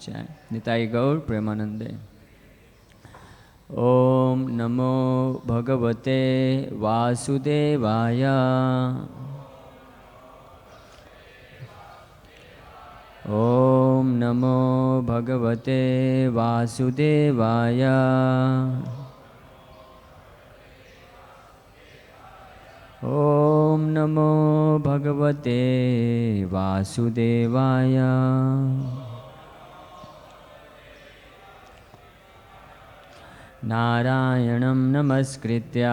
जय निताई गौर प्रेमानंदे। ओम नमो भगवते वासुदेवाय। ओम नमो भगवते वासुदेवाय। ओम नमो भगवते वासुदेवाय। नारायणं नमस्कृत्य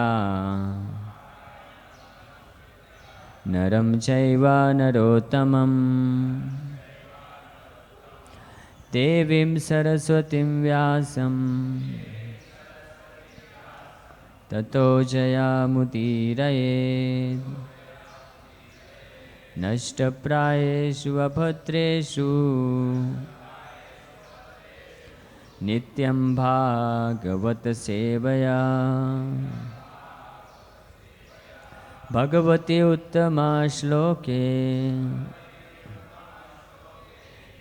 नरं चैव नरोत्तमं देवीं सरस्वतीं व्यासं ततो जयामुदीरयेत्। नष्टप्रायेषु अभद्रेषु नित्यं भागवत सेवया। भगवति उत्तमा श्लोके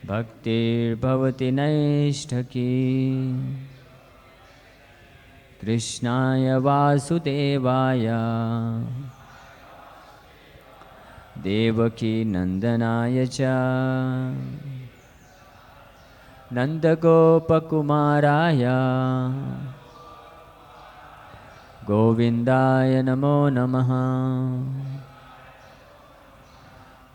भक्तिर्भवति नैष्ठकी। कृष्णाय वासुदेवाय देवकी नंदनाय च नंदगोपकुमाराय गोविन्दाय नमो नमः।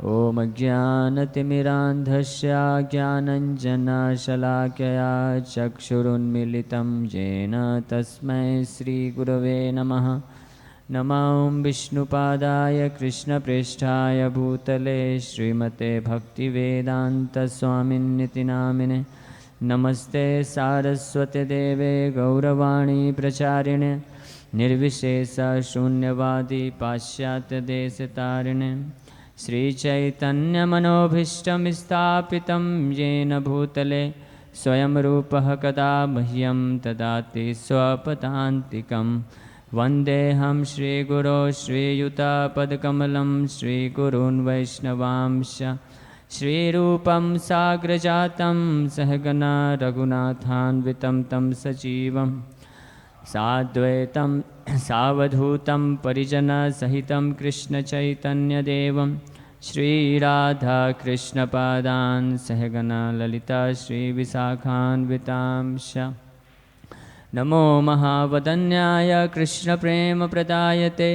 ॐ अज्ञानतिमिरान्धस्य ज्ञानञ्जनशलाकया चक्षुरुन्मीलितं येन तस्मै श्रीगुरवे नमः। नमो विष्णुपादाय कृष्णप्रेष्ठाय भूतले श्रीमते भक्तिवेदान्तस्वामिन्निति नामिने। नमस्ते सारस्वते देवे गौरवाणी प्रचारिणे निर्विशेषशून्यवादी पाश्चात्यदेशतारिणे। श्रीचैतन्यमनोभीष्टं स्थापितं येन भूतले स्वयं रूपः कदा मह्यं ददाति स्वपदान्तिकम्। वन्देऽहं श्रीगुरो श्रीयुतापदकमलं श्रीगुरून् वैष्णवांश्च श्रीरूपं साग्रजातं सहगना रघुनाथान्वितं तं सजीवं साद्वैतं सावधूतं परिजनसहितं कृष्णचैतन्यदेवं श्रीराधाकृष्णपादान् सहगना ललिता श्रीविशाखान्वितांश्च। नमो महावदन्याय कृष्णप्रेमप्रदायते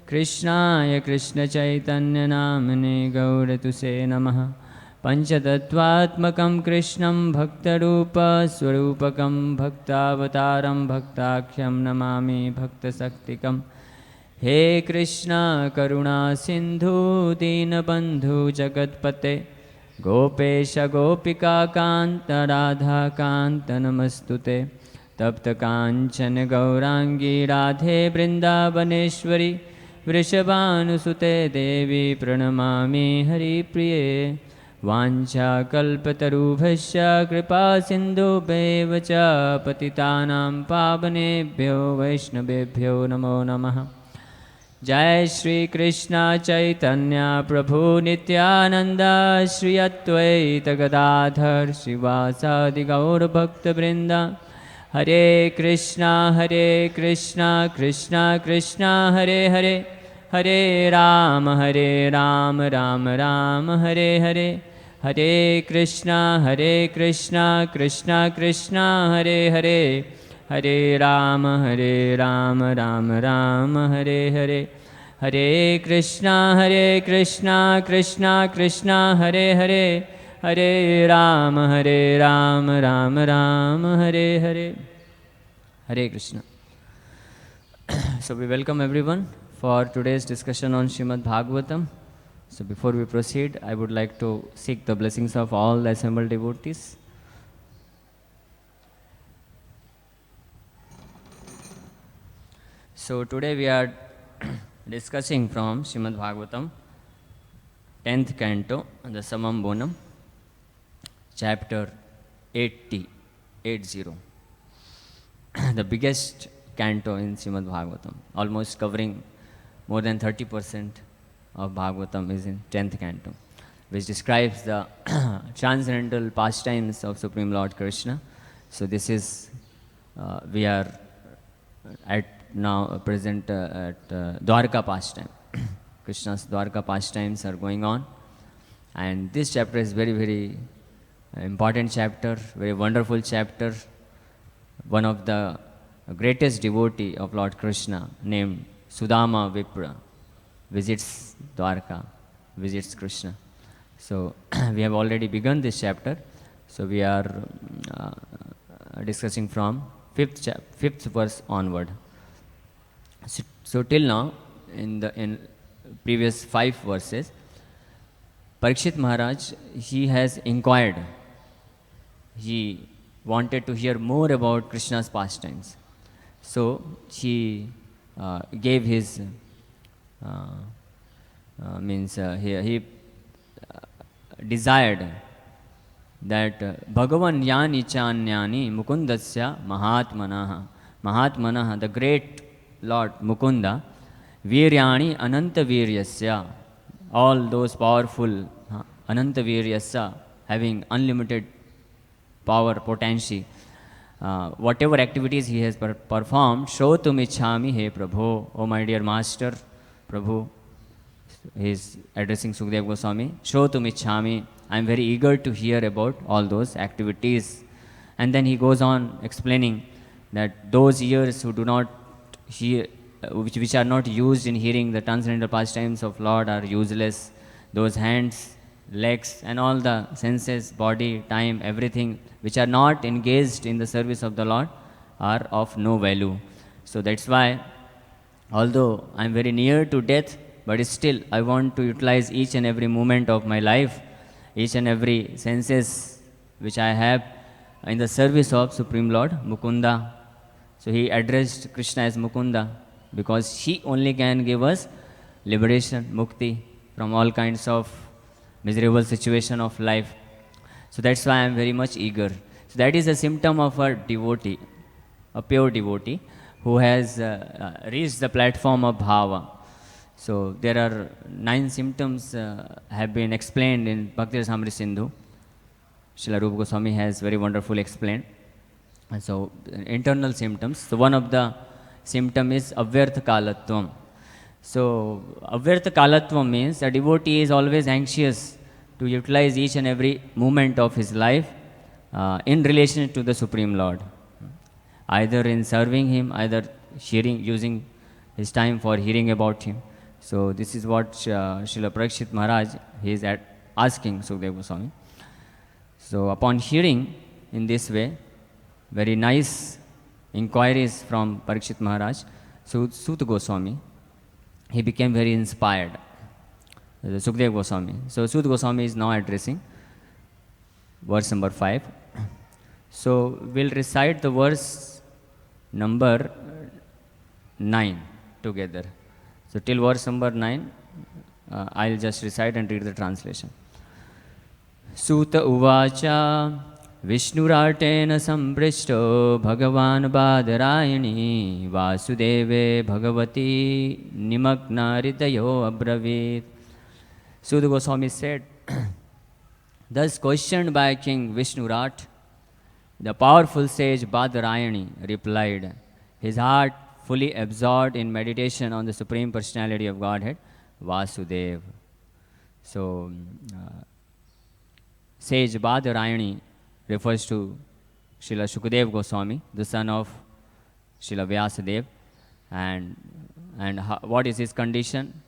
कृष्णाय कृष्णचैतन्यनाम्ने गौरतुसे नमः। पञ्चतत्त्वात्मकं कृष्णं भक्तरूपस्वरूपकं भक्तावतारं भक्ताख्यं नमामि भक्तशक्तिकं। हे कृष्ण करुणा सिन्धु दीनबन्धु जगत्पते गोपेश गोपिकान्त राधाकान्त नमस्तुते। तप्त कांचन गौरांगी राधे वृंदावनेश्वरी वृषभानुसुते देवी प्रणमामि हरिप्रिये। वाञ्छाकल्पतरुभ्यश्च कृपा सिन्धुभ्येव च पतितानां पावनेभ्यो वैष्णवेभ्यो नमो नमः। जय श्री कृष्ण चैतन्य प्रभु नित्यानंद श्री अद्वैत गदाधर श्रीवासादि गौरभक्तवृंद। हरे कृष्णा कृष्णा कृष्णा हरे हरे हरे राम राम राम हरे हरे। हरे कृष्णा कृष्णा कृष्णा हरे हरे हरे राम राम राम हरे हरे। हरे Krishna Krishna Krishna Hare Hare Hare Ram Ram Ram Hare Hare. Hare Krishna. So we welcome everyone for today's discussion on Srimad Bhagavatam. So before we proceed, I would like to seek the blessings of all the assembled devotees. So today we are discussing from Srimad Bhagavatam, 10th canto, the Samam Bonam, chapter 80, the biggest canto in Srimad Bhagavatam, almost covering more than 30% of Bhagavatam is in 10th canto. which describes the transcendental pastimes of Supreme Lord Krishna. So this is, we are at now present at Dwarka pastime. Krishna's Dwarka pastimes are going on. And this chapter is very, very important chapter, very wonderful chapter. One of the greatest devotee of Lord Krishna, named Sudama Vipra, visits Dwarka, visits Krishna. So we have already begun this chapter. So we are discussing from fifth verse onward. So till now, in previous 5 verses, Parikshit Maharaj, he has inquired. He wanted to hear more about Krishna's pastimes. So he gave his he desired that Bhagavan yani chanyani mukundasya mahatmanaha, the great Lord Mukunda, viryani ananta viryasya, all those powerful ananta viryasya, having unlimited power, potency, whatever activities he has performed, shrotum ichhami he Prabhu, oh my dear master, Prabhu. He is addressing Sukadeva Goswami, shrotum ichhami, I am very eager to hear about all those activities. And then he goes on explaining that those ears who do not hear, which are not used in hearing the transcendental pastimes of Lord, are useless. Those hands, legs, and all the senses, body, time, everything, which are not engaged in the service of the Lord, are of no value. So that's why, although I am very near to death, but still I want to utilize each and every moment of my life, each and every senses which I have, in the service of Supreme Lord Mukunda. So he addressed Krishna as Mukunda because he only can give us liberation, mukti, from all kinds of miserable situation of life. So that's why I am very much eager. So that is a symptom of a devotee, a pure devotee, who has reached the platform of bhava. So there are 9 symptoms have been explained in Bhakti Rasamrita Sindhu. Srila Rupa Goswami has very wonderfully explained. And so internal symptoms. So one of the symptom is avyartha kalatvam. So avyartha kalatvam means a devotee is always anxious to utilize each and every moment of his life in relation to the Supreme Lord, either in serving him, either using his time for hearing about him. So this is what Srila Parikshit Maharaj, he is asking Sukadeva Goswami. So upon hearing in this way, very nice inquiries from Parikshit Maharaj, so Suta Goswami, he became very inspired, Sukadeva Goswami. So Suta Goswami is now addressing verse number 5. So we'll recite the verse number 9 together. So till verse number 9, I'll just recite and read the translation. Suta uvacha Vishnuratena samprishto Bhagavan Badarayani Vasudeve Bhagavati Nimagna Ridayo Abravit. Suta Goswami said, thus questioned by King Vishnurat, the powerful sage Badarayani replied, his heart fully absorbed in meditation on the Supreme Personality of Godhead, Vasudeva. So, sage Badarayani refers to Srila Shukadeva Goswami, the son of Srila Vyasadeva. And what is his condition?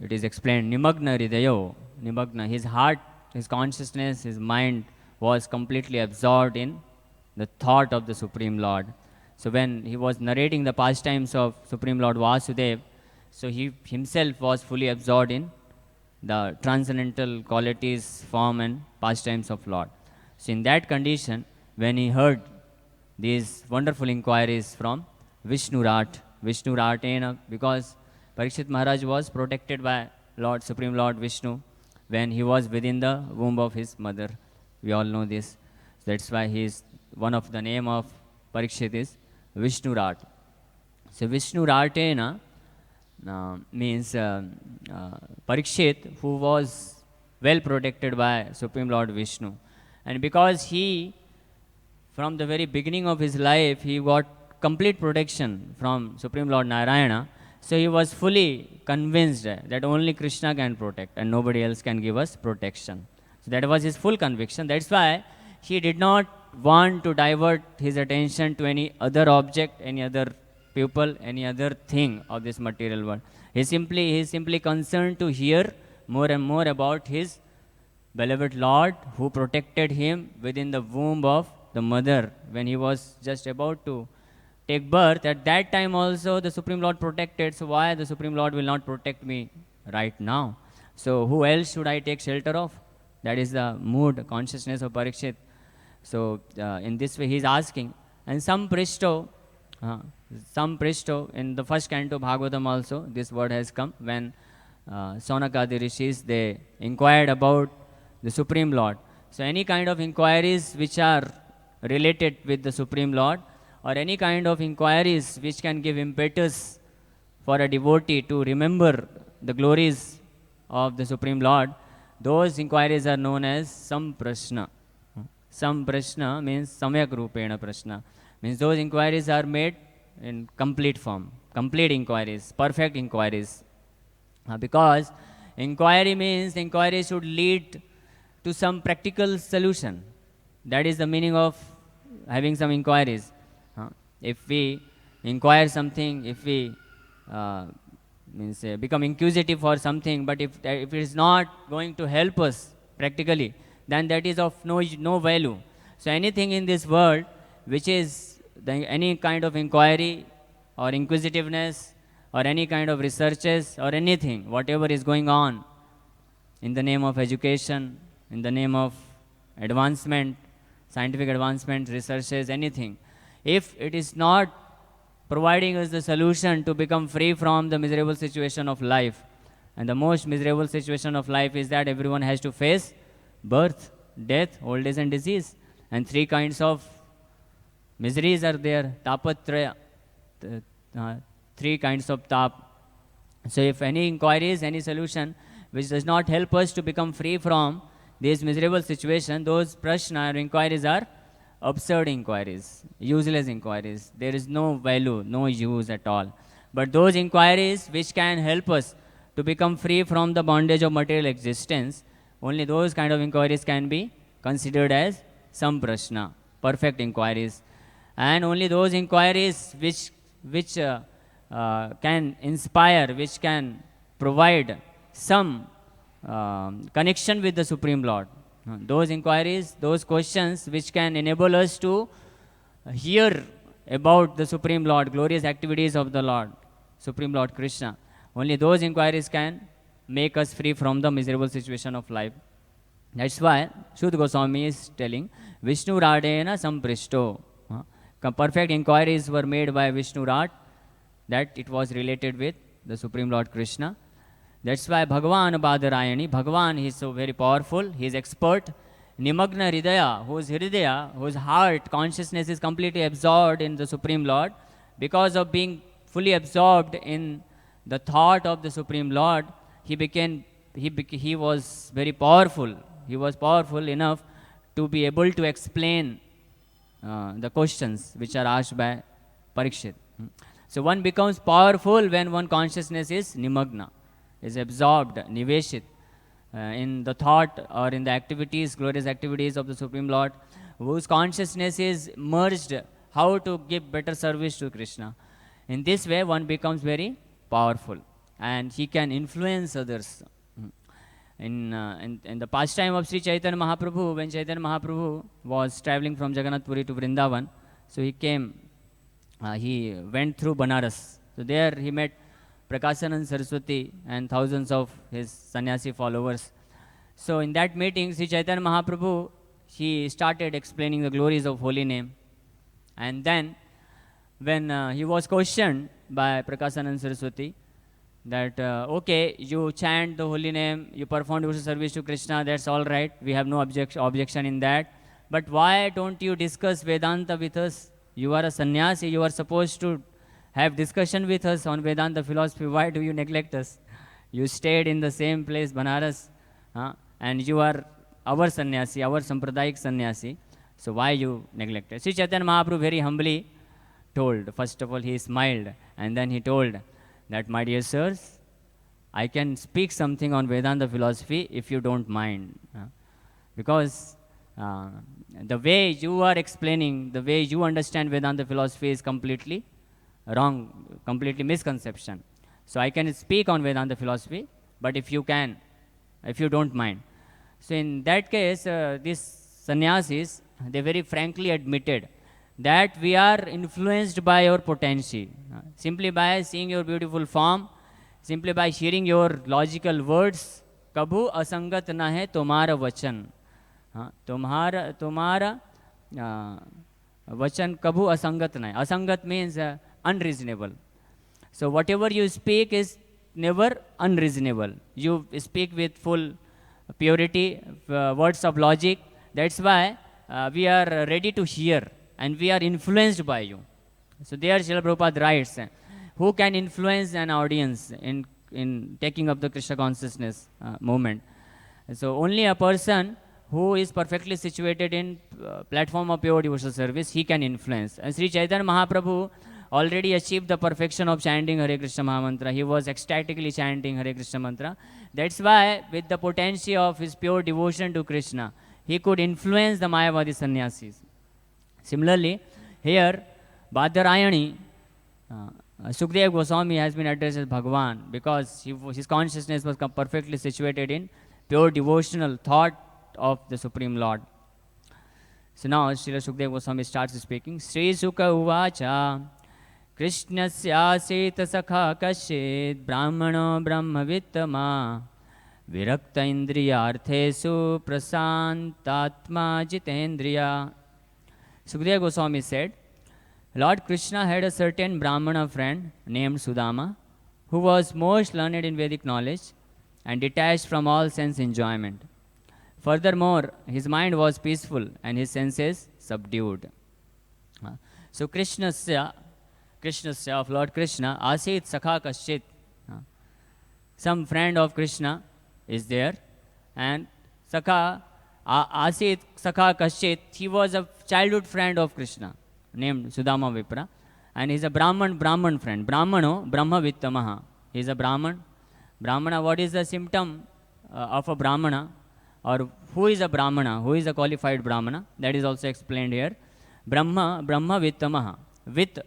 It is explained, Nimagna Ridayo, Nimagna, his heart, his consciousness, his mind was completely absorbed in the thought of the Supreme Lord. So when he was narrating the pastimes of Supreme Lord Vasudeva, so he himself was fully absorbed in the transcendental qualities, form and pastimes of Lord. So in that condition, when he heard these wonderful inquiries from Vishnuratena, because Parikshit Maharaj was protected by Supreme Lord Vishnu when he was within the womb of his mother. We all know this. That's why he is, one of the name of Parikshit is Vishnurat. So Vishnuratena means Parikshit, who was well protected by Supreme Lord Vishnu. And because he, from the very beginning of his life, he got complete protection from Supreme Lord Narayana, so he was fully convinced that only Krishna can protect and nobody else can give us protection. So that was his full conviction. That's why he did not want to divert his attention to any other object, any other people, any other thing of this material world. He is simply concerned to hear more and more about his beloved Lord who protected him within the womb of the mother when he was just about to take birth. At that time also the Supreme Lord protected, so why the Supreme Lord will not protect me right now? So who else should I take shelter of? That is the mood, consciousness of Parikshit. So in this way he is asking. And some Prishto, in the first canto Bhagavatam also this word has come, when Saunakadi Rishis, they inquired about the Supreme Lord. So any kind of inquiries which are related with the Supreme Lord, or any kind of inquiries which can give impetus for a devotee to remember the glories of the Supreme Lord, those inquiries are known as samprashna. Samprashna means samyak rupena prashna. Means those inquiries are made in complete form, complete inquiries, perfect inquiries. Because inquiry means the inquiry should lead to some practical solution. That is the meaning of having some inquiries. If we inquire something, if we become inquisitive for something, but if it is not going to help us practically, then that is of no value. So anything in this world which is any kind of inquiry or inquisitiveness or any kind of researches or anything, whatever is going on in the name of education, in the name of advancement, scientific advancement, researches, anything, if it is not providing us the solution to become free from the miserable situation of life, and the most miserable situation of life is that everyone has to face birth, death, old age and disease, and three kinds of miseries are there, tapatraya, three kinds of tap. So if any inquiries, any solution which does not help us to become free from this miserable situation, those prashna or inquiries are absurd inquiries, useless inquiries. There is no value, no use at all. But those inquiries which can help us to become free from the bondage of material existence, only those kind of inquiries can be considered as samprashna, perfect inquiries. And only those inquiries which can inspire, which can provide some connection with the Supreme Lord. Those inquiries, those questions which can enable us to hear about the Supreme Lord, glorious activities of the Lord, Supreme Lord Krishna. Only those inquiries can make us free from the miserable situation of life. That's why Shuddha Goswami is telling, Vishnu Radena Samprishto. Perfect inquiries were made by Vishnu Rad, that it was related with the Supreme Lord Krishna. That's why Bhagavan Badarayani, Bhagavan, he is so very powerful, he is expert. Nimagna Hridaya, whose heart, consciousness is completely absorbed in the Supreme Lord. Because of being fully absorbed in the thought of the Supreme Lord, he was very powerful. He was powerful enough to be able to explain the questions which are asked by Parikshit. So one becomes powerful when one consciousness is nimagna, is absorbed, niveshit, in the thought or in the activities, glorious activities of the Supreme Lord, whose consciousness is merged, how to give better service to Krishna. In this way, one becomes very powerful and he can influence others. In the pastime of Sri Chaitanya Mahaprabhu, when Chaitanya Mahaprabhu was traveling from Jagannath Puri to Vrindavan, so he went through Banaras. So there he met Prakashanand Saraswati and thousands of his sannyasi followers. So in that meeting, Sri Chaitanya Mahaprabhu, he started explaining the glories of holy name. And then when he was questioned by Prakashanand Saraswati, that okay, you chant the holy name, you perform devotional service to Krishna, that's all right, we have no objection in that. But why don't you discuss Vedanta with us? You are a sannyasi, you are supposed to have discussion with us on Vedanta philosophy. Why do you neglect us? You stayed in the same place, Banaras. and you are our sannyasi, our sampradayik sannyasi, so why you neglected? Sri Chaitanya Mahaprabhu very humbly told, first of all he smiled, and then he told that, my dear sirs, I can speak something on Vedanta philosophy if you don't mind. Because the way you are explaining, the way you understand Vedanta philosophy is completely wrong, completely misconception. So I can speak on Vedanta philosophy, but if you don't mind. So in that case, these sannyasis, they very frankly admitted that we are influenced by your potency. Simply by seeing your beautiful form, simply by hearing your logical words, kabhu asangat na hai tumhara vachan. Tumhara vachan kabhu asangat na hai. Asangat means unreasonable. So whatever you speak is never unreasonable. You speak with full purity, words of logic. That's why we are ready to hear and we are influenced by you. So there Srila Prabhupada writes, who can influence an audience in taking up the Krishna consciousness movement? So only a person who is perfectly situated in platform of pure devotional service, he can influence. And Sri Chaitanya Mahaprabhu already achieved the perfection of chanting Hare Krishna Mahamantra. He was ecstatically chanting Hare Krishna mantra. That's why with the potency of his pure devotion to Krishna, he could influence the Mayavadi sannyasis. Similarly, here Badarayani, Sukadeva Goswami has been addressed as Bhagavan because his consciousness was perfectly situated in pure devotional thought of the Supreme Lord. So now Srila Sukadeva Goswami starts speaking. Sri Sukha Uvacha Krishnasya Sakha Kashit Brahmano Brahmavittama Virakta Indriya Arthesu Prasantatma Jitendriya. Sukadeva Goswami said, Lord Krishna had a certain Brahmana friend named Sudama who was most learned in Vedic knowledge and detached from all sense enjoyment. Furthermore, his mind was peaceful and his senses subdued. So Krishnasya of Lord Krishna, Asit Sakha Kashchit, some friend of Krishna is there, and Sakha, Asit Sakha Kashchit, he was a childhood friend of Krishna named Sudama Vipra, and he's a Brahman friend. Brahmano Brahma Vittamaha. He is a Brahman. Brahmana, what is the symptom of a Brahmana? Or who is a Brahmana? Who is a qualified Brahmana? That is also explained here. Brahma Vittamaha. Vit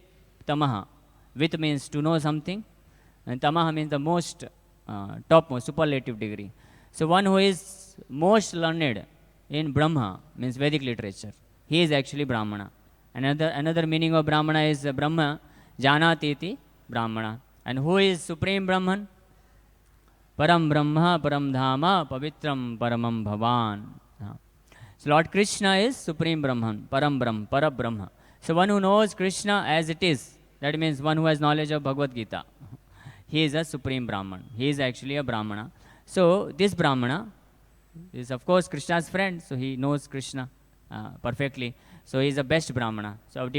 Tamaha. Vit means to know something, and Tamaha means the most topmost, superlative degree. So one who is most learned in Brahma means Vedic literature. He is actually Brahmana. Another meaning of Brahmana is Brahma Janatiti Brahmana. And who is Supreme Brahman? Param Brahma, Param Dhama, Pavitram Paramam Bhavan. So Lord Krishna is Supreme Brahman, Param Brahma, Parabrahma. So one who knows Krishna as it is, that means one who has knowledge of Bhagavad-gita. He is a Supreme Brahman. He is actually a Brahmana. So this Brahmana is of course Krishna's friend, so he knows Krishna perfectly. So he is the best Brahmana. So a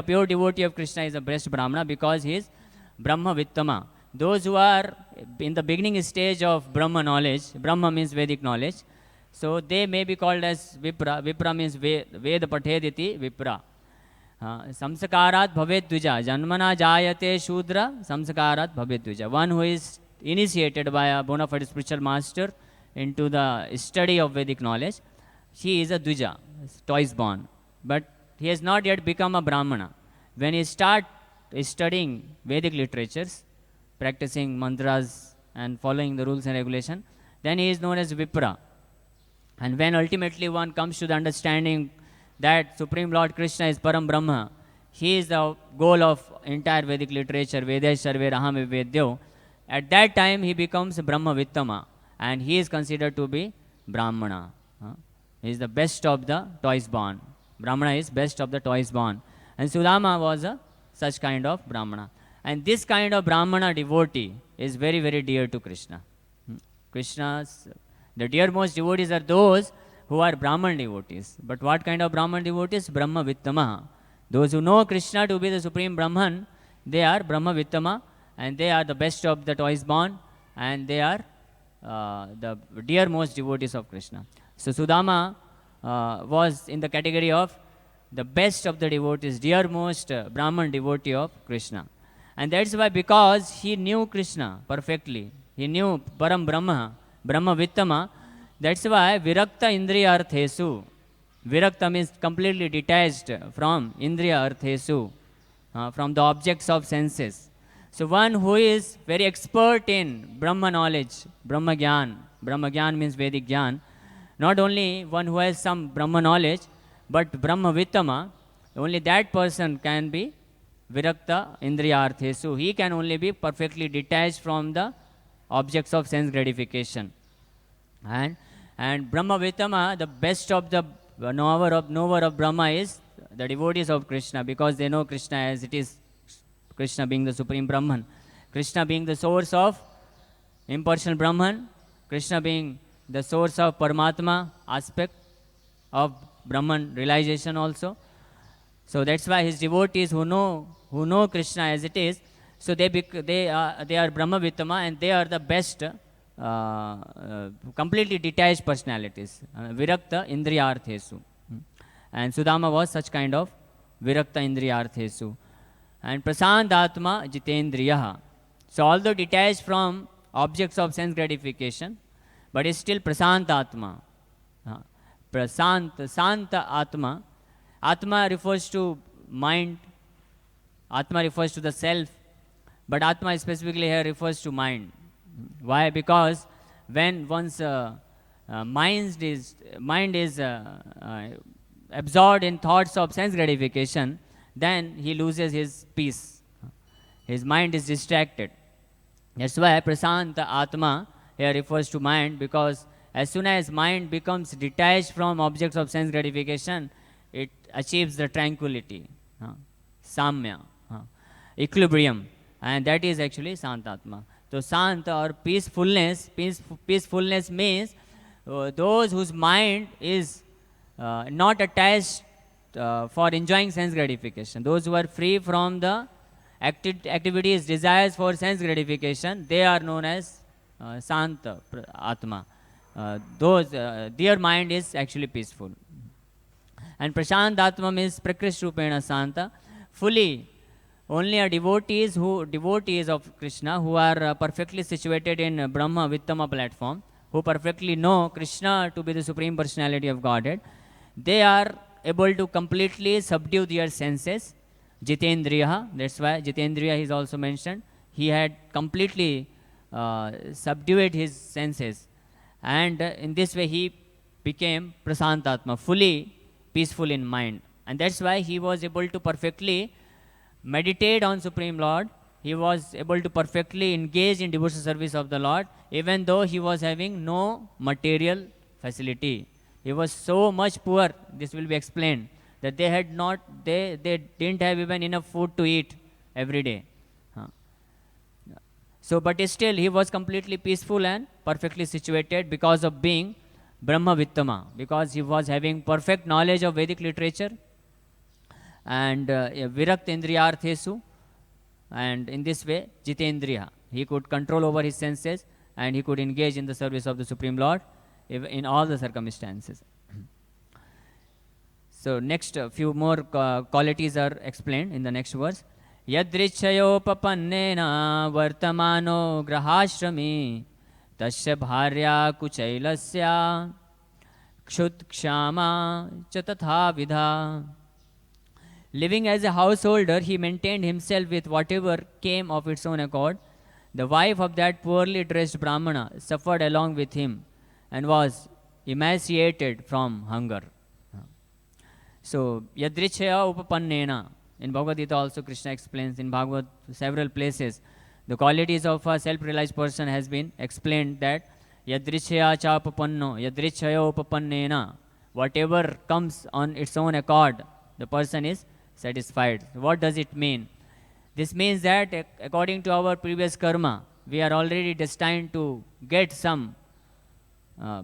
pure devotee of Krishna is the best Brahmana because he is Brahma Vittama. Those who are in the beginning stage of Brahma knowledge, Brahma means Vedic knowledge, so they may be called as Vipra. Vipra means Veda Patediti Vipra. Samsakarat Bhavet Dvija. Janmana Jayate Shudra Samsakarat Bhavet Dvija. One who is initiated by a bona fide spiritual master into the study of Vedic knowledge, he is a Dvija, twice born. But he has not yet become a Brahmana. When he starts studying Vedic literatures, practicing mantras and following the rules and regulation, then he is known as Vipra. And when ultimately one comes to the understanding that Supreme Lord Krishna is Param Brahma, he is the goal of entire Vedic literature, Vedesh Sarve Raham Vedyo, at that time he becomes Brahma Vittama and he is considered to be Brahmana. He is the best of the twice born. Brahmana is best of the twice born. And Sudama was a such kind of Brahmana. And this kind of Brahmana devotee is very, very dear to Krishna. The dearmost devotees are those who are Brahman devotees. But what kind of Brahman devotees? Brahma Vittama. Those who know Krishna to be the Supreme Brahman, they are Brahma Vittama and they are the best of the twice born and they are the dearmost devotees of Krishna. So Sudama was in the category of the best of the devotees, dearmost Brahman devotee of Krishna. And that's why, because he knew Krishna perfectly, he knew Param Brahma, Brahma Vittama, that's why Virakta Indriya Arthesu. Virakta means completely detached from Indriya Arthesu, from the objects of senses. So one who is very expert in Brahma knowledge, Brahma Gyan means Vedic Gyan, not only one who has some Brahma knowledge, but Brahma Vittama, only that person can be Virakta Indriya Arthesu. He can only be perfectly detached from the objects of sense gratification. And Brahma Vittama, the best of the knower of Brahma is the devotees of Krishna, because they know Krishna as it is, Krishna being the Supreme Brahman, Krishna being the source of impersonal Brahman, Krishna being the source of Paramatma aspect of Brahman realization also. So that's why his devotees who know Krishna as it is, so they are Brahma Vittama, and they are the best completely detached personalities, Virakta Indriyarthesu. And Sudama was such kind of Virakta Indriyarthesu. And Prasantatma Jitendriyaha. So although detached from objects of sense gratification, but is still Prasantatma. Santa Atma. Atma refers to mind, Atma refers to the self, but Atma specifically here refers to mind. Why? Because when one's mind is absorbed in thoughts of sense gratification, then he loses his peace. His mind is distracted. That's why Prasanta Atma here refers to mind, because as soon as mind becomes detached from objects of sense gratification, it achieves the tranquility, samya, equilibrium, and that is actually Santatma. So Santa or peacefulness means those whose mind is not attached for enjoying sense gratification. Those who are free from the activities, desires for sense gratification, they are known as Santa Atma. Their mind is actually peaceful. And Prashant Atma means Prakrish Rupena Santa. Fully, only a devotees of Krishna who are perfectly situated in Brahma Vittama platform, who perfectly know Krishna to be the Supreme Personality of Godhead, they are able to completely subdue their senses. Jitendriya, that's why Jitendriya is also mentioned. He had completely subdued his senses, and in this way he became Prasantatma, fully peaceful in mind. And that's why he was able to perfectly meditate on Supreme Lord. He was able to perfectly engage in devotional service of the Lord, even though he was having no material facility. He was so much poor, this will be explained, that they didn't have even enough food to eat every day. So, but still he was completely peaceful and perfectly situated because of being Brahma Vittama, because he was having perfect knowledge of Vedic literature and Virakta Indriyarthesu, and in this way Jitendriya, he could control over his senses and he could engage in the service of the Supreme Lord in all the circumstances. So next few more qualities are explained in the next verse. Yadrichayopapannena vartamano grahashrami tasya bharya kuchailasya kshut kshama cha tatha vidha. Living as a householder, he maintained himself with whatever came of its own accord. The wife of that poorly dressed Brahmana suffered along with him and was emaciated from hunger. So, Yadrichaya Upapannena. In Bhagavad-gita also Krishna explains in Bhagavat several places. The qualities of a self-realized person has been explained that Yadrichaya cha upapanno, Yadrichaya upapannena. Whatever comes on its own accord, the person is satisfied. What does it mean? This means that according to our previous karma, we are already destined to get some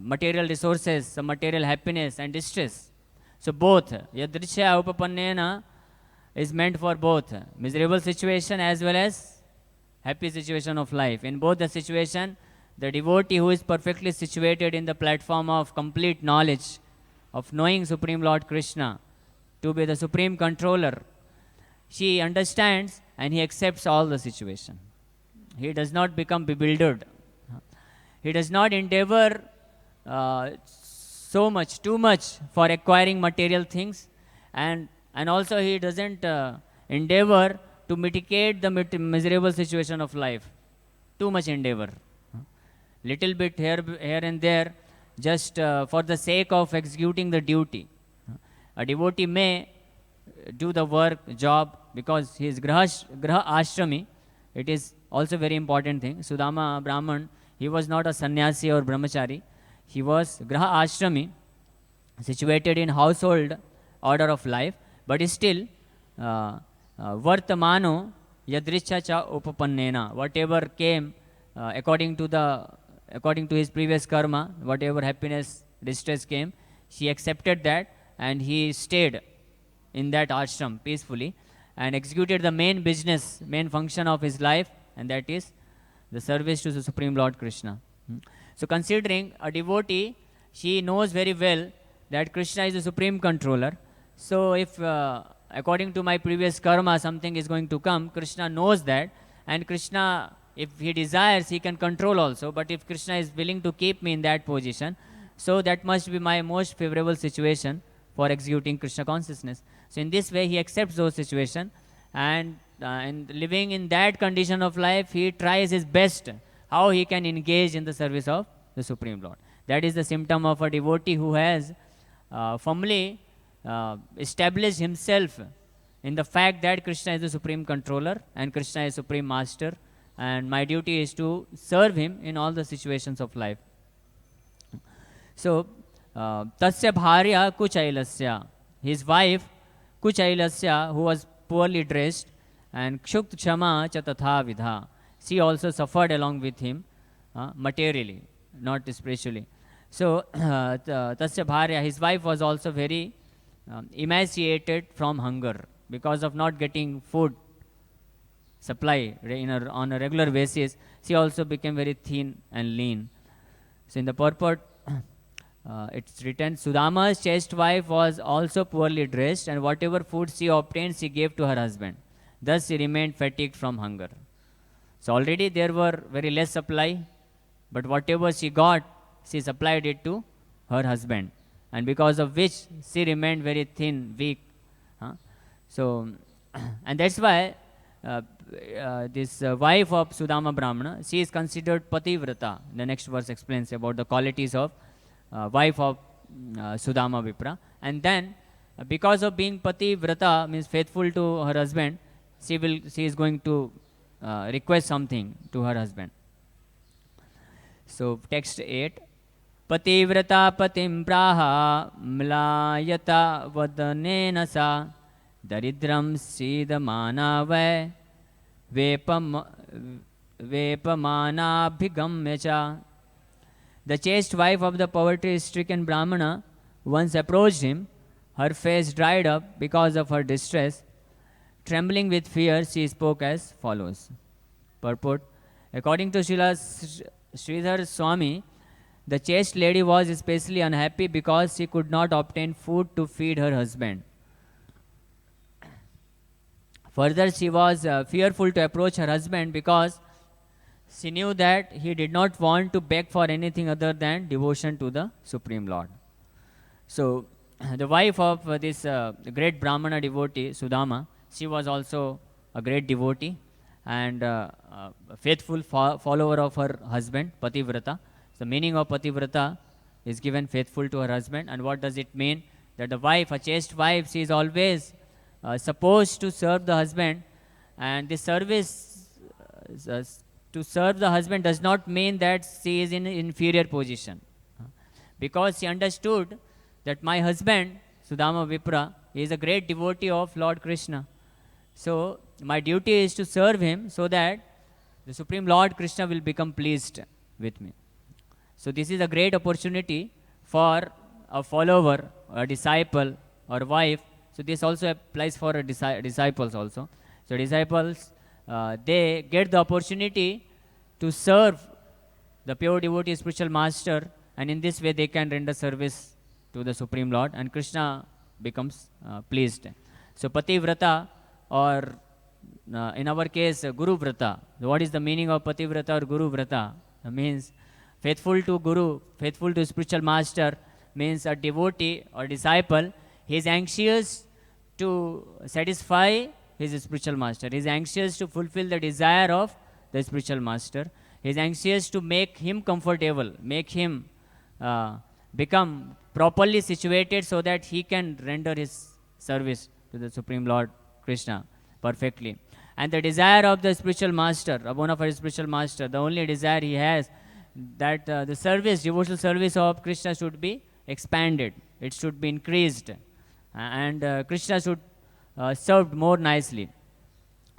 material resources, some material happiness and distress. So both, Yadrichaya upapannena is meant for both miserable situation as well as happy situation of life. In both the situation, the devotee who is perfectly situated in the platform of complete knowledge, of knowing Supreme Lord Krishna to be the supreme controller, she understands and he accepts all the situation. He does not become bewildered. He does not endeavor too much for acquiring material things, and also he doesn't endeavor to mitigate the miserable situation of life. Too much endeavor. Little bit here and there, just for the sake of executing the duty. A devotee may do the work, job, because he is graha ashrami. It is also very important thing. Sudama Brahman, he was not a sannyasi or brahmachari. He was graha ashrami, situated in household order of life, but still vartamano yadricha cha upapannena. Whatever came according to his previous karma, whatever happiness, distress came, he accepted that and he stayed in that ashram peacefully and executed the main business, main function of his life, and that is the service to the Supreme Lord Krishna. So considering a devotee, she knows very well that Krishna is the supreme controller. So if according to my previous karma something is going to come, Krishna knows that, and Krishna, if he desires, he can control also, but if Krishna is willing to keep me in that position, so that must be my most favorable situation for executing Krishna consciousness. So in this way he accepts those situations, and living in that condition of life, he tries his best how he can engage in the service of the Supreme Lord. That is the symptom of a devotee who has firmly established himself in the fact that Krishna is the supreme controller and Krishna is supreme master, and my duty is to serve him in all the situations of life. So, tasya bharya kuchailasya, his wife Kuchailasya, who was poorly dressed, and kshukt chama cha tatha vidha, she also suffered along with him materially, not spiritually. So, tasya bharya, his wife was also very emaciated from hunger because of not getting food supply on a regular basis. She also became very thin and lean. So in the purport, it's written, Sudama's chaste wife was also poorly dressed, and whatever food she obtained, she gave to her husband. Thus she remained fatigued from hunger. So already there were very less supply, but whatever she got, she supplied it to her husband, and because of which she remained very thin, weak. So, and that's why this wife of Sudama Brahmana, she is considered pativrata. The next verse explains about the qualities of wife of Sudama Vipra. And then, because of being pativrata, means faithful to her husband, she is going to request something to her husband. So, text 8. Pativrata patim praha mlayata vadanena sa daridram sidamana vai vepamana bhigamyacha. The chaste wife of the poverty-stricken Brahmana once approached him. Her face dried up because of her distress. Trembling with fear, she spoke as follows. Purport. According to Srila Sridhar Swami, the chaste lady was especially unhappy because she could not obtain food to feed her husband. Further, she was fearful to approach her husband because she knew that he did not want to beg for anything other than devotion to the Supreme Lord. So, the wife of this great Brahmana devotee, Sudama, she was also a great devotee and a faithful follower of her husband, Pativrata. The meaning of Pativrata is given faithful to her husband. And what does it mean? That the wife, a chaste wife, she is always supposed to serve the husband, and this service to serve the husband does not mean that she is in an inferior position, because she understood that my husband, Sudama Vipra, is a great devotee of Lord Krishna. So my duty is to serve him so that the Supreme Lord Krishna will become pleased with me. So this is a great opportunity for a follower, a disciple, or wife. So this also applies for a disciples also. So disciples, they get the opportunity to serve the pure devotee spiritual master, and in this way they can render service to the Supreme Lord, and Krishna becomes pleased. So Pativrata, or in our case Guru Vrata. What is the meaning of Pativrata or Guru Vrata? It means faithful to Guru, faithful to spiritual master, means a devotee or disciple. He is anxious to satisfy his spiritual master. He is anxious to fulfill the desire of the spiritual master. He is anxious to make him comfortable, make him become properly situated so that he can render his service to the Supreme Lord Krishna perfectly. And the desire of the spiritual master, a bona fide spiritual master, the only desire he has, that the service, devotional service of Krishna should be expanded, it should be increased, and Krishna should served more nicely.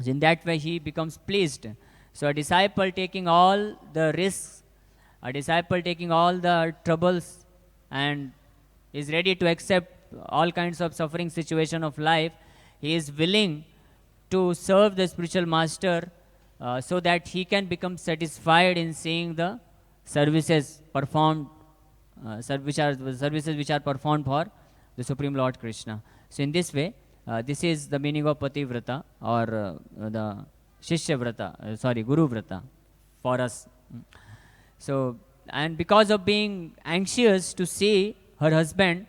So in that way he becomes pleased. So a disciple taking all the risks, a disciple taking all the troubles, and is ready to accept all kinds of suffering situation of life, he is willing to serve the spiritual master so that he can become satisfied in seeing the services performed, services which are performed for the Supreme Lord Krishna. So in this way, this is the meaning of Pativrata, or the Shishya Vrata, Guru Vrata for us. So, and because of being anxious to see her husband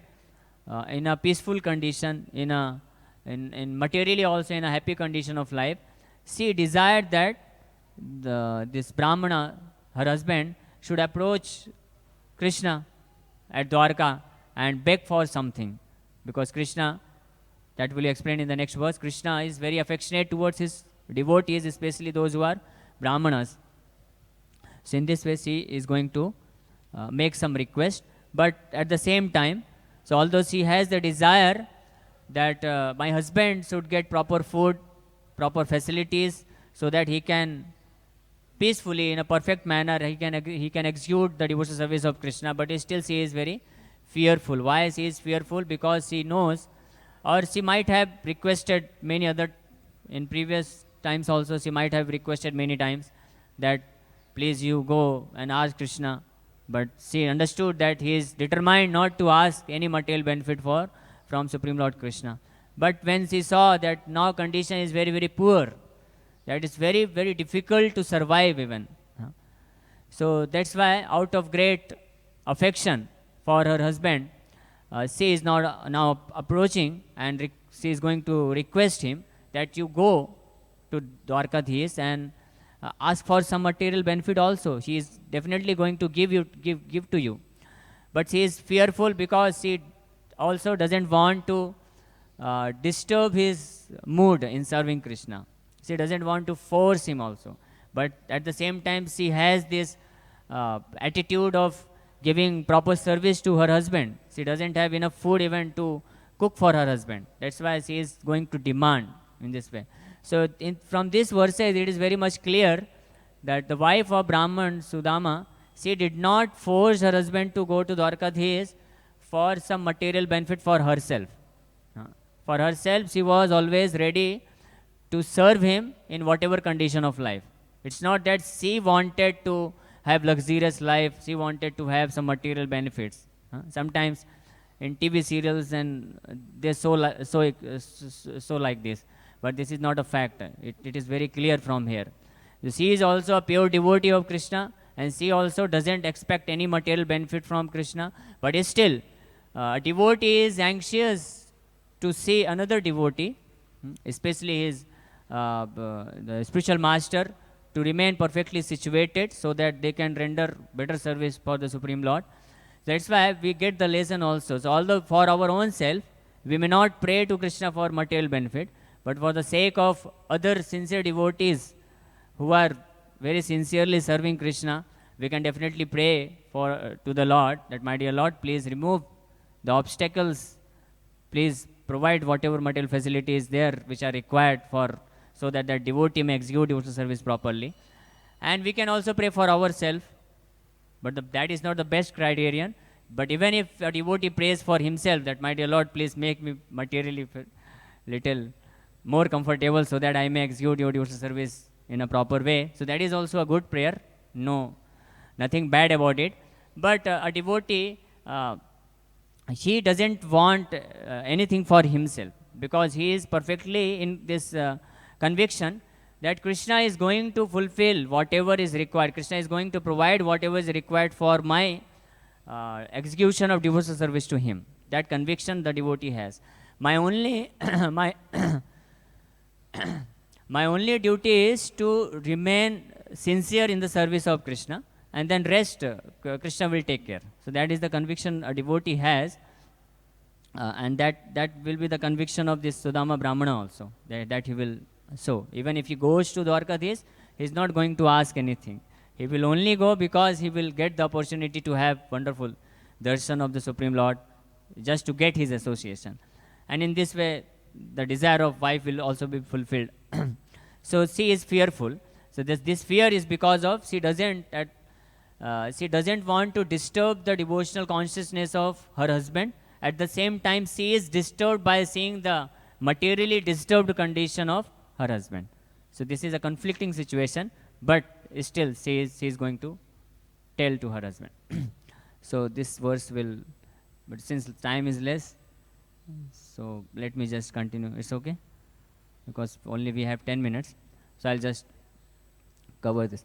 in a peaceful condition, in materially also in a happy condition of life, she desired that this Brahmana, her husband, should approach Krishna at Dwarka and beg for something, because Krishna, that will be explained in the next verse, Krishna is very affectionate towards his devotees, especially those who are Brahmanas. So in this way she is going to make some request, but at the same time, so although she has the desire that my husband should get proper food, proper facilities, so that he can peacefully, in a perfect manner, he can execute the devotional service of Krishna, but still she is very fearful. Why she is fearful? Because she knows, or she might have requested many other, in previous times also she might have requested many times that please you go and ask Krishna, but she understood that he is determined not to ask any material benefit from Supreme Lord Krishna. But when she saw that now condition is very, very poor, that is very, very difficult to survive even. So that's why, out of great affection for her husband, she is now approaching, and she is going to request him that you go to Dwarkadhish and ask for some material benefit also. She is definitely going to give to you. But she is fearful because she also doesn't want to disturb his mood in serving Krishna. She doesn't want to force him also. But at the same time, she has this attitude of giving proper service to her husband. She doesn't have enough food even to cook for her husband. That's why she is going to demand in this way. So from this verses, it is very much clear that the wife of Brahman, Sudama, she did not force her husband to go to Dwarkadhish for some material benefit for herself. For herself, she was always ready to serve him in whatever condition of life. It's not that she wanted to have luxurious life, she wanted to have some material benefits. Sometimes in TV serials and they so like this, but this is not a fact. It is very clear from here. She is also a pure devotee of Krishna, and she also doesn't expect any material benefit from Krishna, but still a devotee is anxious to see another devotee, especially his the spiritual master, to remain perfectly situated so that they can render better service for the Supreme Lord. That's why we get the lesson also. So although for our own self, we may not pray to Krishna for material benefit, but for the sake of other sincere devotees who are very sincerely serving Krishna, we can definitely pray to the Lord that, my dear Lord, please remove the obstacles, please provide whatever material facility is there which are required so that the devotee may execute devotional service properly. And we can also pray for ourselves, but that is not the best criterion. But even if a devotee prays for himself that, my dear Lord, please make me materially little more comfortable so that I may execute your devotional service in a proper way, so that is also a good prayer. No nothing bad about it. But a devotee, he doesn't want anything for himself, because he is perfectly in this conviction that Krishna is going to fulfill whatever is required. Krishna is going to provide whatever is required for my execution of devotional service to him. That conviction the devotee has. My only my my only duty is to remain sincere in the service of Krishna, and then rest Krishna will take care. So that is the conviction a devotee has, and that will be the conviction of this Sudama Brahmana also, that he will. So even if he goes to Dwarkadhish, he is not going to ask anything. He will only go because he will get the opportunity to have wonderful darshan of the Supreme Lord, just to get his association. And in this way, the desire of wife will also be fulfilled. So she is fearful. So this fear is because of she doesn't want to disturb the devotional consciousness of her husband. At the same time, she is disturbed by seeing the materially disturbed condition of her husband. So this is a conflicting situation, but still she is going to tell to her husband. So this verse will, but since time is less, so let me just continue. It's okay? Because only we have 10 minutes. So I'll just cover this.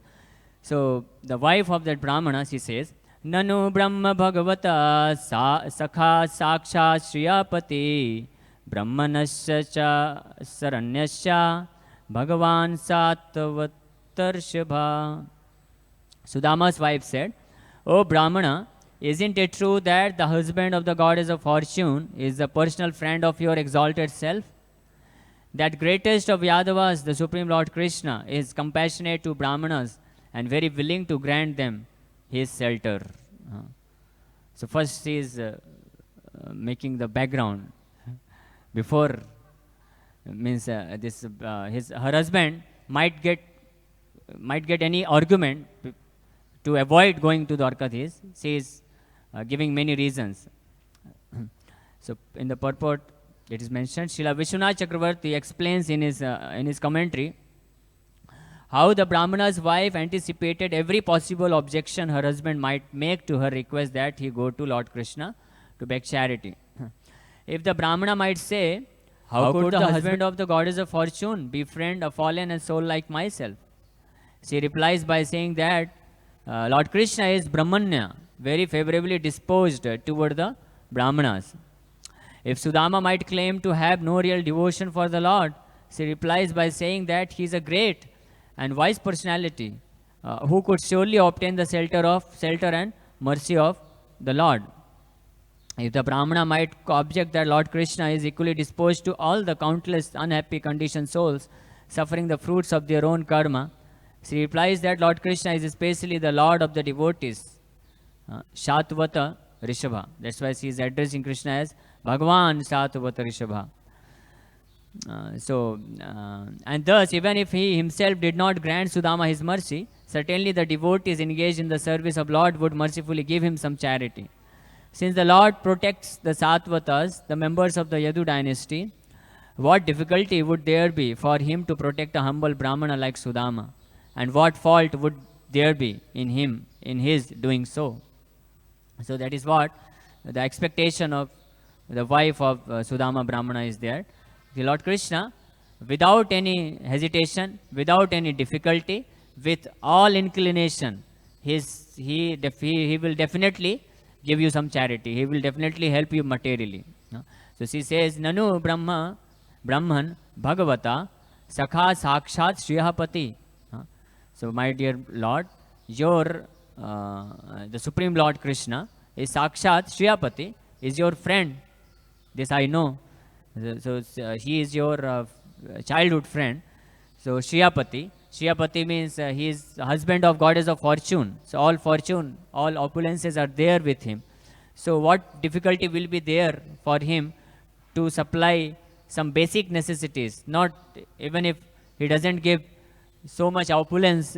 So the wife of that Brahmana, she says, Nanu Brahma Bhagavata Sakha Saksha Shriyapati Brahmanasya cha Saranyasya Bhagavan Sattvatarshibha. Sudama's wife said, O Brahmana, isn't it true that the husband of the goddess of fortune is the personal friend of your exalted self? That greatest of Yadavas, the Supreme Lord Krishna, is compassionate to Brahmanas and very willing to grant them his shelter. So first she is making the background. Before, means her husband might get any argument to avoid going to Dwarkadhish. She is giving many reasons. So in the purport, it is mentioned, Srila Vishwanath Chakravarti explains in his commentary how the Brahmana's wife anticipated every possible objection her husband might make to her request that he go to Lord Krishna to beg charity. If the Brahmana might say, how could the husband of the goddess of fortune befriend a fallen and soul like myself? She replies by saying that Lord Krishna is Brahmanya, very favorably disposed toward the Brahmanas. If Sudama might claim to have no real devotion for the Lord, she replies by saying that he is a great and wise personality who could surely obtain the shelter and mercy of the Lord. If the Brahmana might object that Lord Krishna is equally disposed to all the countless unhappy conditioned souls suffering the fruits of their own karma, she replies that Lord Krishna is especially the Lord of the devotees, Shatvata Rishabha. That's why she is addressing Krishna as Bhagavan Shatvata Rishabha. And thus, even if he himself did not grant Sudama his mercy, certainly the devotees engaged in the service of Lord would mercifully give him some charity. Since the Lord protects the Sattvatas, the members of the Yadu dynasty, what difficulty would there be for him to protect a humble Brahmana like Sudama? And what fault would there be in him, in his doing so? So that is what the expectation of the wife of Sudama Brahmana is there. The Lord Krishna, without any hesitation, without any difficulty, with all inclination, he will definitely give you some charity. He will definitely help you materially. So she says, Nanu Brahman Bhagavata Sakha Sakshat Shriyapati. So my dear Lord, the Supreme Lord Krishna is Sakshat Shriyapati, is your friend. This I know. So he is your childhood friend. So Shriyapati means he is husband of goddess of fortune. So all fortune, all opulences are there with him. So what difficulty will be there for him to supply some basic necessities? Not even if he doesn't give so much opulence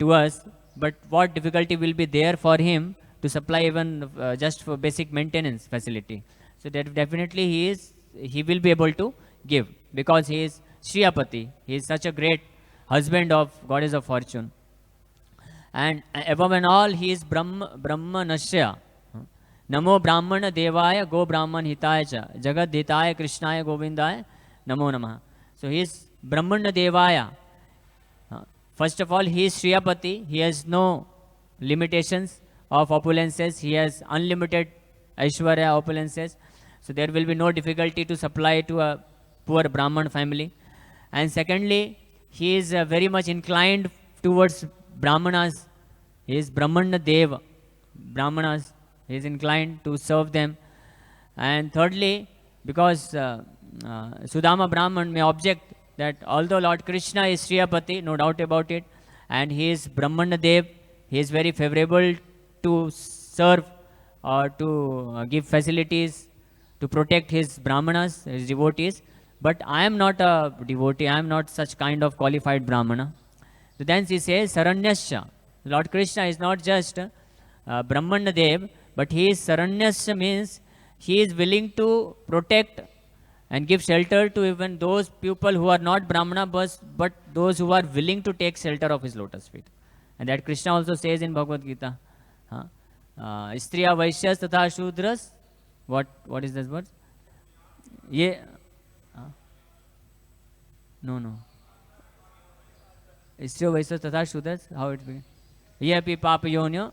to us, but what difficulty will be there for him to supply even just for basic maintenance facility? So that definitely he will be able to give, because he is Shriyapati. He is such a great husband of goddess of fortune. And above and all, he is Brahmanasya. Namo Brahmana Devaya Go Brahman Hitaya Cha Jagad Hitaya Krishnaya Govindaya Namo Namaha. So he is Brahmana Devaya. First of all, he is Shriyapati. He has no limitations of opulences. He has unlimited Aishwarya opulences. So there will be no difficulty to supply to a poor Brahman family. And secondly, he is very much inclined towards Brahmanas. He is Brahmana Deva. Brahmanas. He is inclined to serve them. And thirdly, because Sudama Brahman may object that although Lord Krishna is Shriyapati, no doubt about it, and he is Brahmana Dev, he is very favorable to serve or to give facilities to protect his Brahmanas, his devotees. But I am not a devotee, I am not such kind of qualified Brahmana. So then he says, Saranyasya. Lord Krishna is not just Brahmana Dev, but he is Saranyasya, means he is willing to protect and give shelter to even those people who are not Brahmana, but those who are willing to take shelter of his lotus feet. And that Krishna also says in Bhagavad-gita, Istriya Vaishyas Tatha Shudras. What is this word? Ye, no. Istriya Vaishyas Tatha Shudras, how it begins? Ye api papa yonyo,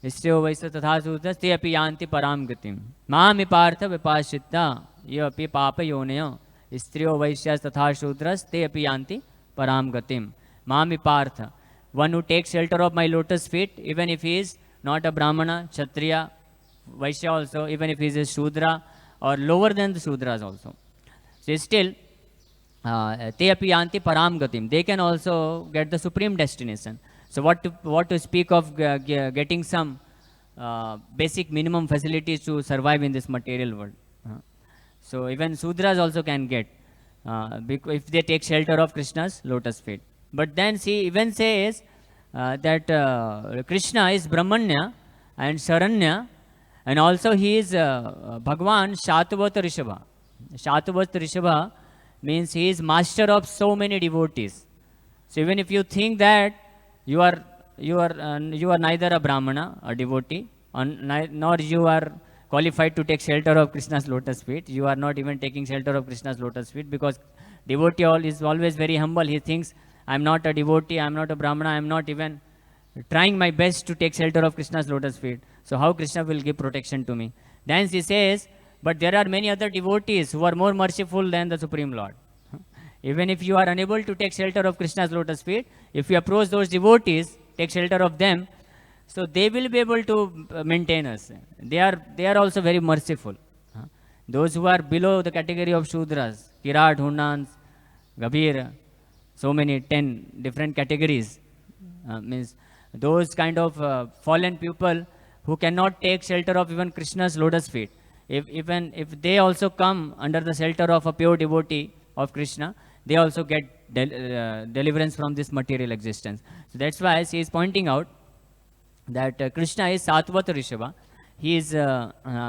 Istriya Vaishyas Tatha Shudras, te api yanti param gatim. Mami partha vipashita. Ye api papa yonyo, Istriya Vaishyas Tatha Shudras, te api yanti param gatim. Mami partha. One who takes shelter of my lotus feet, even if he is not a Brahmana, Kshatriya, Vaishya also, even if he is a Shudra or lower than the Shudras also. So still, te api yanti param gatim. They can also get the supreme destination. So what to speak of getting some basic minimum facilities to survive in this material world. So even Sudras also can get if they take shelter of Krishna's lotus feet. But then she even says that Krishna is Brahmanya and Saranya, and also he is Bhagwan Shatavata Rishabha. Shatavata Rishabha means he is master of so many devotees. So even if you think that you are neither a Brahmana, a devotee, nor you are qualified to take shelter of Krishna's lotus feet, you are not even taking shelter of Krishna's lotus feet, because devotee is always very humble. He thinks, I am not a devotee, I am not a Brahmana, I am not even trying my best to take shelter of Krishna's lotus feet. So how Krishna will give protection to me? Then he says, but there are many other devotees who are more merciful than the Supreme Lord. Even if you are unable to take shelter of Krishna's lotus feet, if you approach those devotees, take shelter of them, so they will be able to maintain us. They are also very merciful. Those who are below the category of Shudras, Kirat, Hundans, Gabir, so many 10 different categories, means those kind of fallen people who cannot take shelter of even Krishna's lotus feet. If they also come under the shelter of a pure devotee of Krishna, they also get deliverance from this material existence. So that's why she is pointing out that Krishna is Satvata Rishabha. He is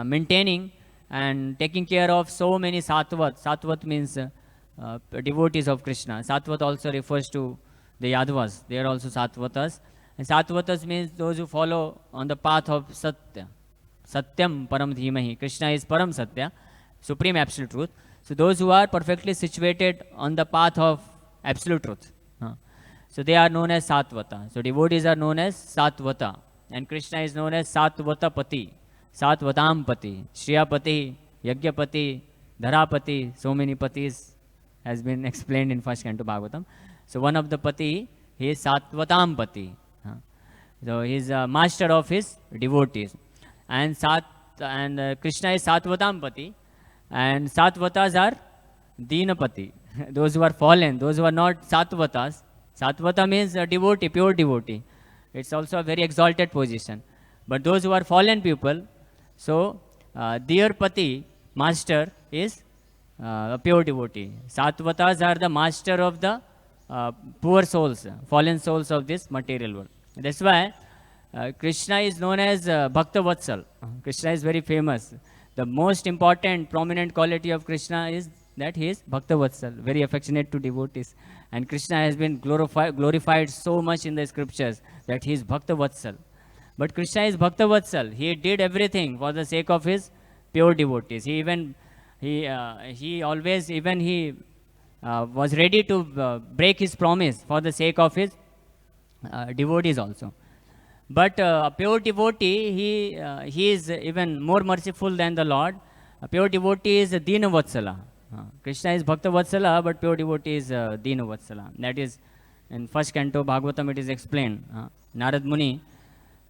maintaining and taking care of so many Satvat. Satvat means devotees of Krishna. Satvat also refers to the Yadavas. They are also Satvatas. And Satvatas means those who follow on the path of Satya. Satyam Param Dhimahi. Krishna is Param Satya, supreme absolute truth. So those who are perfectly situated on the path of absolute truth. So they are known as Satvata. So devotees are known as Satvata. And Krishna is known as Satvata Pati, Satvatam Pati, Shriyapati, Yagyapati, Dharapati. So many patis has been explained in first canto Bhagavatam. So one of the pati, he is Satvatam Pati. So he is a master of his devotees. And Krishna is Satvatam Pati. And Satvatas are Dinapati. Those who are fallen, those who are not Satvatas. Satvata means a devotee, pure devotee. It's also a very exalted position. But those who are fallen people, so their Pati, master, is a pure devotee. Sattvatas are the master of the poor souls, fallen souls of this material world. That's why Krishna is known as Bhakta Vatsal. Krishna is very famous. The most important, prominent quality of Krishna is that he is Bhakta Vatsal, very affectionate to devotees. And Krishna has been glorified so much in the scriptures that he is Bhakta Vatsal. But Krishna is Bhakta Vatsal. He did everything for the sake of his pure devotees. He always was ready to break his promise for the sake of his devotees also. But a pure devotee, he is even more merciful than the Lord. A pure devotee is Dina Vatsala. Krishna is Bhakta Vatsala, but pure devotee is Dina Vatsala. That is, in first canto Bhagavatam it is explained. Narad Muni,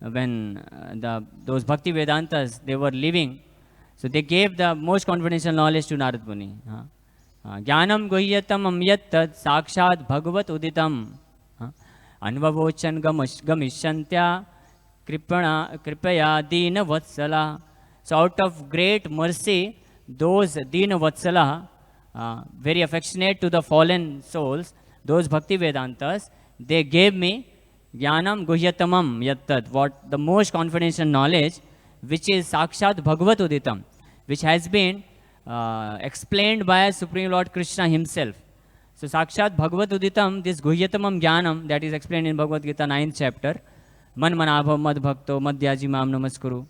when those Bhakti Vedantas, they were living, so they gave the most confidential knowledge to Narad Muni. Jnanam guhyatam amyattad sakshat bhagavat uditam anvavochan gamishantya kripaya dina vatsala. So out of great mercy, those dina vatsala, very affectionate to the fallen souls, those Bhakti Vedantas, they gave me Jnanam guhyatamam yattad, what the most confidential knowledge, which is Sakshat Bhagavat Uditam, which has been explained by Supreme Lord Krishna himself. So Sakshat Bhagavat Uditam, this guhyatamam jnanam, that is explained in Bhagavad-gita 9th chapter, Man manabhav mad bhakto madhyaji mam namaskuru.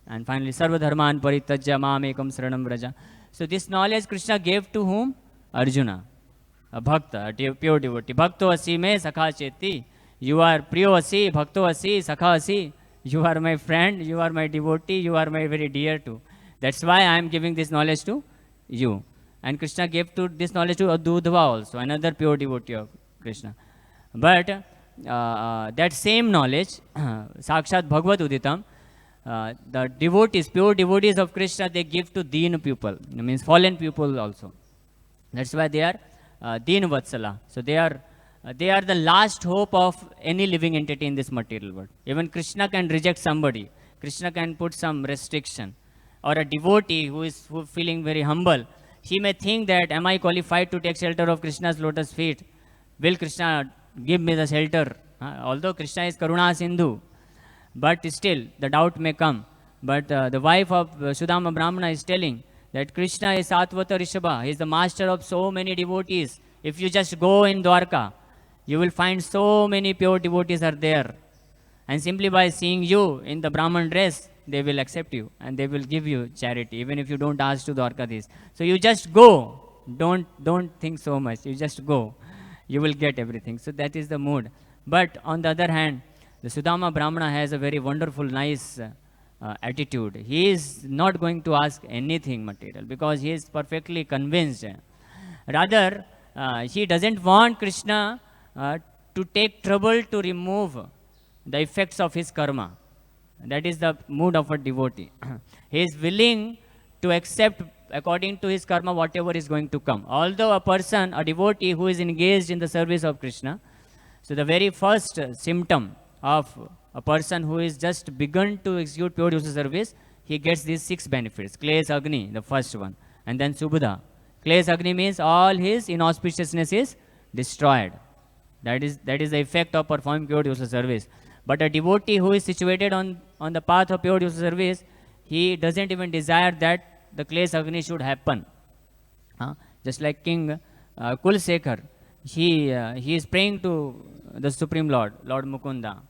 And finally, Sarva dharman paritajya mam ekam saranam vraja. So this knowledge Krishna gave to whom? Arjuna, a bhakta, a pure devotee. Bhakto asi me sakha cheti. You are priyo asi, bhakto asi, sakha asi. You are my friend, you are my devotee, you are my very dear too. That's why I am giving this knowledge to you. And Krishna gave this knowledge to Adudhva also, another pure devotee of Krishna. But that same knowledge, Sakshat Bhagavat Uditam, the devotees, pure devotees of Krishna, they give to Deen people, means fallen people also. That's why they are Deen Vatsala. So they are the last hope of any living entity in this material world. Even Krishna can reject somebody. Krishna can put some restriction. Or a devotee who is feeling very humble, he may think that, am I qualified to take shelter of Krishna's lotus feet? Will Krishna give me the shelter? Although Krishna is Karuna Sindhu, but still the doubt may come. But the wife of Sudama Brahmana is telling that Krishna is Satvata Rishabha. He is the master of so many devotees. If you just go in Dwarka, you will find so many pure devotees are there. And simply by seeing you in the Brahman dress, they will accept you and they will give you charity, even if you don't ask to Dwarkadis. So you just go. Don't think so much. You just go. You will get everything. So that is the mood. But on the other hand, the Sudama Brahmana has a very wonderful, nice attitude. He is not going to ask anything material because he is perfectly convinced. Rather, he doesn't want Krishna to take trouble to remove the effects of his karma. That is the mood of a devotee. He is willing to accept according to his karma whatever is going to come. Although a devotee who is engaged in the service of Krishna, so the very first symptom of a person who is just begun to execute pure devotional service, he gets these 6 benefits. Kles Agni, the first one, and then Subhuda. Kles Agni means all his inauspiciousness is destroyed. That is the effect of performing pure devotional service. But a devotee who is situated on the path of pure devotional service, he doesn't even desire that the Kles Agni should happen. Just like King Kulsekhar, he is praying to the Supreme Lord, Lord Mukunda.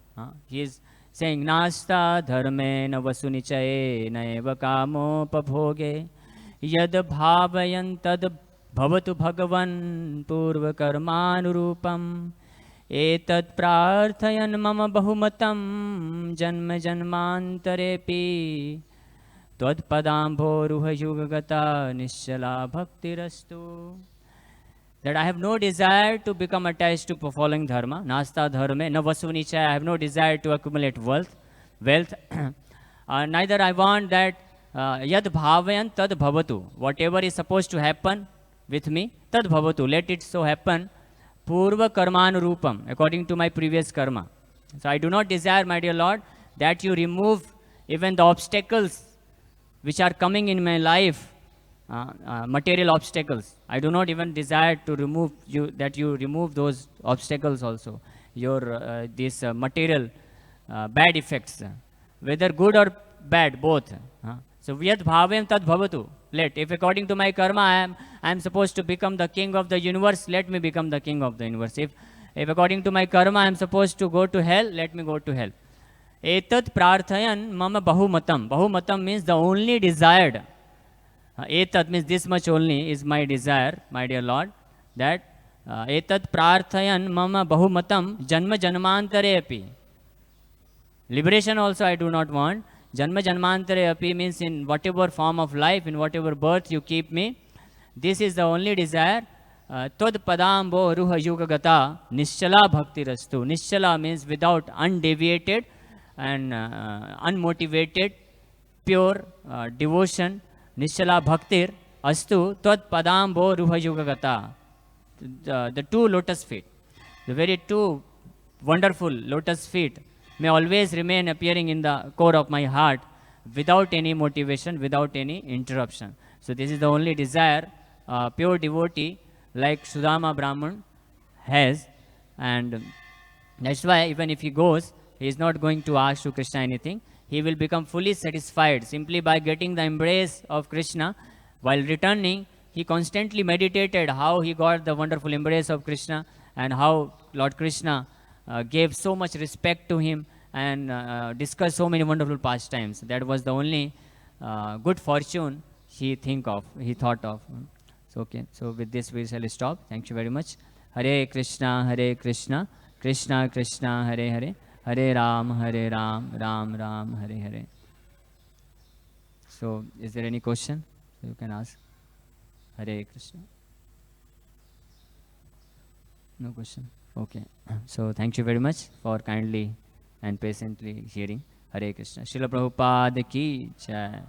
He is saying, Nasta dharme na vasunichaye naeva kamo paphoge yad bhavayan tad bhavatu bhagavan purva karmanurupam etat prarthayan mama bahumatam janma janmantarepi tvad padambhoruha yugagata nishala bhaktirastu. That I have no desire to become attached to following dharma, nasta dharme, na vasunicha, I have no desire to accumulate wealth. Neither I want that yad bhavayan tad bhavatu, whatever is supposed to happen with me, tad bhavatu, let it so happen, purva karmanurupam, according to my previous karma. So I do not desire, my dear Lord, that you remove even the obstacles which are coming in my life, material obstacles. I do not even desire to remove that you remove those obstacles also, your these material bad effects, whether good or bad, both. So Vyat Bhavem Tad Bhavatu. Let, if according to my karma I am supposed to become the king of the universe, let me become the king of the universe. If according to my karma I am supposed to go to hell, let me go to hell. Etat prarthayan mama bahumatam. Bahumatam means the only desired. Etat means this much only is my desire, my dear Lord, that etat prarthayan mama bahumatam janma janmantare api. Liberation also I do not want. Janma janmantare api means in whatever form of life, in whatever birth you keep me, this is the only desire. Tod padambo ruha yuga gata nischala bhakti rastu. Nischala means without, undeviated and unmotivated, pure devotion. Nischala bhaktir astu tod padambo ruha yuga gata. The two lotus feet, the very two wonderful lotus feet may always remain appearing in the core of my heart without any motivation, without any interruption. So this is the only desire pure devotee like Sudama Brahman has, and that's why even if he goes, he is not going to ask to Krishna anything. He will become fully satisfied simply by getting the embrace of Krishna. While returning, he constantly meditated how he got the wonderful embrace of Krishna and how Lord Krishna gave so much respect to him and discussed so many wonderful pastimes. That was the only good fortune he thought of. So, okay, so with this we shall stop. Thank you very much. Hare Krishna, Krishna Krishna, Hare Hare, Hare Ram, Ram Ram, Hare Hare. So, is there any question? You can ask. Hare Krishna. No question. Okay. So thank you very much for kindly and patiently hearing. Hare Krishna. Srila Prabhupada ki jai.